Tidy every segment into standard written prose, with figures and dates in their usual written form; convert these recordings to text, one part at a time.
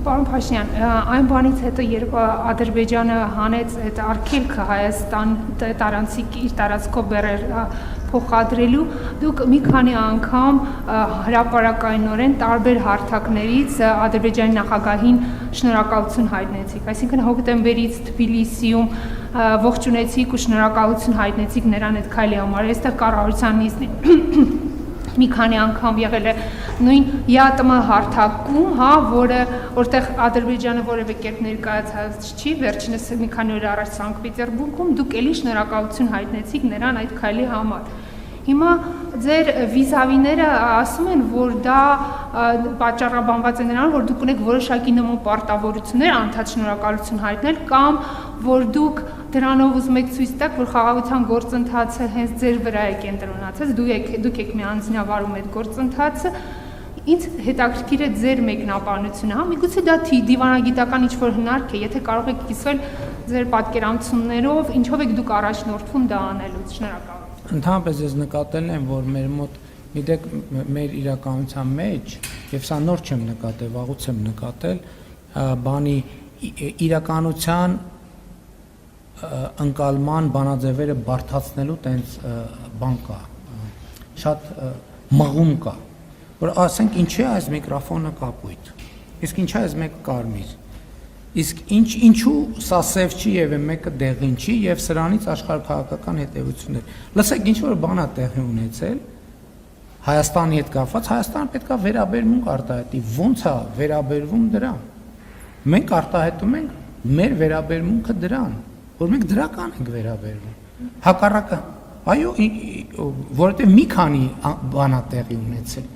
Պարոն Փաշինյան, այն բանից հետո, երբ Ադրբեջանը հանեց այդ արգելքը Հայաստան տարանցիկ իր տարածքով բերեր փոխադրելու, դուք մի քանի անգամ հրապարակայնորեն տարբեր հարթակներից Ադրբեջանի նախագահին շնորհակալություն հայտնեցիք, այսինքն հոկտեմբերից Թբիլիսիում ողջունեցիք ու շնորհակալություն հայտնեցիք նրան այդ քայլի համար, այստեղ կառավարության նիստին մի քանի անգամ եղել է նույն ԵԱՏՄ հարթակում, հա, որտեղ Ադրբեջանը որևէ կերպ ներկայացած չի, վերջինս մի քանի օր առաջ Սանկտ Պետերբուրգում դուք էլի շնորհակալություն հայտնեցիք նրան այդ քայլի համար։ Հիմա ձեր վիզավիները ասում են, որ դա պատճառաբանված է նրան, որ դուք ունեք որոշակի նման պարտավորություններ անդադ շնորհակալություն հայտնել կամ որ դուք դրանով ուզում եք ցույց տալ, որ խաղաղության գործընթացը հենց ձեր վրա է կենտրոնացած, դուք եք միանձնյավարում այդ գործընթացը, ինձ հետաքրքիր է ձեր մեկնաբանությունը, հա, միգուցե դա դիվանագիտական ինչ-որ հնարք է, եթե կարող եք կիսվել ձեր պատկերանցումներով, ինչով եք դուք առաջնորդվում դա անելուց, շնորհակալ։ Ընդհանրապես ես նկատել եմ, որ մեր մոտ, գիտեք, մեր իրականության մեջ, եւ սա նոր չեմ նկատել, վաղուց եմ նկատել, բանի իրականության ընկալման բանաձևերը բարդացնելու տենց բան կա, շատ մղում կա, որ ասենք ինչի է այս միկրոֆոնը կապույտ, իսկ ինչի է այս մեկը կարմիր, իսկ ինչու սա սև չի եւ մեկը դեղին չի եւ սրանից աշխարհաքաղաքական հետեւություններ։ Լսեք, ինչ որ բան է տեղի ունեցել Հայաստանի հետ կապված, Հայաստանը պետք է վերաբերմունք արտահայտի, ո՞նց է վերաբերվում դրան։ Մենք արտահայտում ենք մեր վերաբերմունքը դրան, որ մենք դրական ենք վերաբերվում։ Հակառակը, այո, որովհետեւ մի քանի բան է տեղի ունեցել,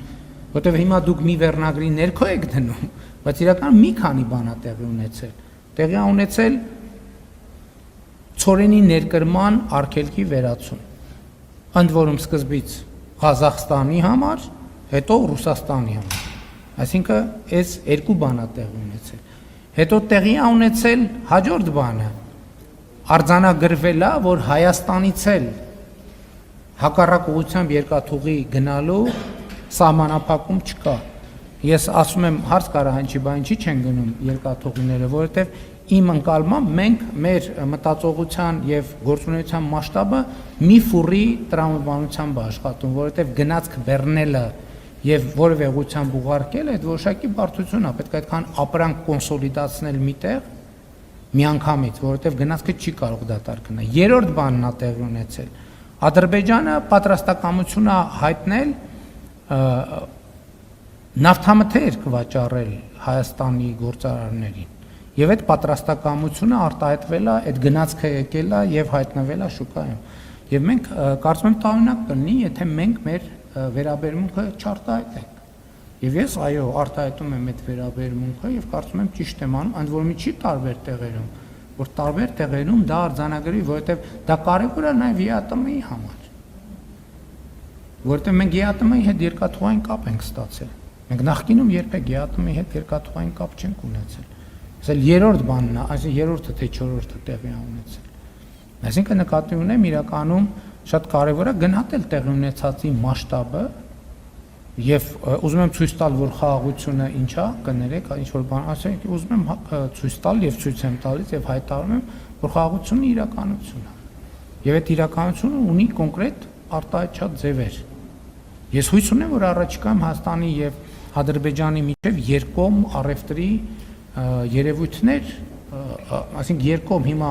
որովհետեւ հիմա դուք մի վերնագրի ներքո եք դնում, բայց իրական մի քանի բան է տեղի ունեցել։ Տեղի է ունեցել ցորենի ներկրման արգելքի վերացում։ Ընդ որում սկզբից Ղազախստանի համար, հետո Ռուսաստանի համար։ Այսինքն այս երկու բան է տեղի ունեցել։ Հետո տեղի է ունեցել հաջորդ բանը։ Արձանագրվել է, որ Հայաստանից էլ հակառակ ուղղությամբ երկաթուղի գնալու սահմանափակում չկա։ Ես ասում եմ հարց կարա հնչի, բա ինչի չեն գնում երկաթուղիները, որովհետև իմ ընկալմամբ մենք մեր մտածողության եւ գործունեության մասշտաբը մի ֆուրի տրամաբանությամբ է աշխատում, որովհետև գնացք բեռնելը եւ որևէ ուղղությամբ ուղարկելը այդ որոշակի բարդություն է, պետք է այդքան ապրանք կոնսոլիդացնել միտեղ միանգամից, որովհետև գնացքը չի կարող դատարկ գնալ։ Երրորդ բանն է տեղի ունեցել։ Ադրբեջանը պատրաստակամություն է հայտնել նավթամթերք վաճառել Հայաստանի գործարարներին եւ այդ պատրաստակամությունը արտահայտվել է, այդ գնացքը եկել է եւ հայտնվել է շուկայում։ Եվ մենք կարծում եմ տարօրինակ կլինի, եթե մենք մեր վերաբերմունքը չարտահայտենք։ Եվ ես այո, արտահայտում եմ այդ վերաբերմունքը եւ կարծում եմ ճիշտ եմ անում, ընդ որում չի տարբեր տեղերում, որ տարբեր տեղերում դա արձանագրի, որովհետեւ դա կարեւոր է նաեւ ԵԱՏՄ-ի համար։ Որովհետեւ մենք ԵԱՏՄ-ի հետ երկաթուղային կապ ենք ստացել։ Մենք նախկինում երբեք ԵԱՏՄ-ի հետ երկաթուղային կապ չենք ունեցել։ Ասել երրորդ բանն է, այսինքն երրորդը թե չորրորդը տեղի է ունեցել։ Այսինքն նկատի ունեմ իրականում շատ կարևոր է գնահատել տեղի ունեցածի մասշտաբը եւ ուզում եմ ցույց տալ, որ խաղաղությունը ինչ է, կներեք, ինչ որ բան ասենք, ուզում եմ ցույց տալ եւ ցույց եմ տալիս եւ հայտարարում եմ, որ խաղաղությունը իրականություն է։ Եվ այդ իրականությունը ունի կոնկրետ արտահայտչած ձևեր։ Ես հույս ունեմ, որ առաջիկայում Հայաստանի եւ Ադրբեջանի միջև երկկողմ առևտրի երևույթներ, այսինքն երկկողմ հիմա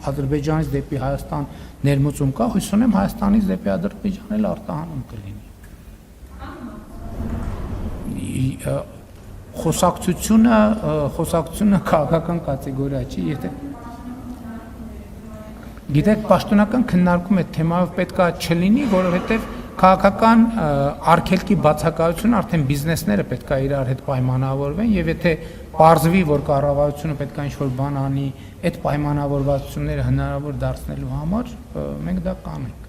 Ադրբեջանից դեպի Հայաստան ներմուծում կա, հույս ունեմ Հայաստանից դեպի Ադրբեջան էլ արտահանում կլինի։ Խոսակցությունը քաղաքական կատեգորիա չի, եթե գիտեք, պաշտոնական քննարկում այդ թեմայով պետքա չլինի, որովհետև քաղաքական արգելքի բացակայությունը արդեն բիզնեսները պետքա իրար հետ պայմանավորվեն եւ եթե պարզվի, որ կառավարությունը պետքա ինչ-որ բան անի այդ պայմանավորվածությունները հնարավոր դարձնելու համար, մենք դա կանենք։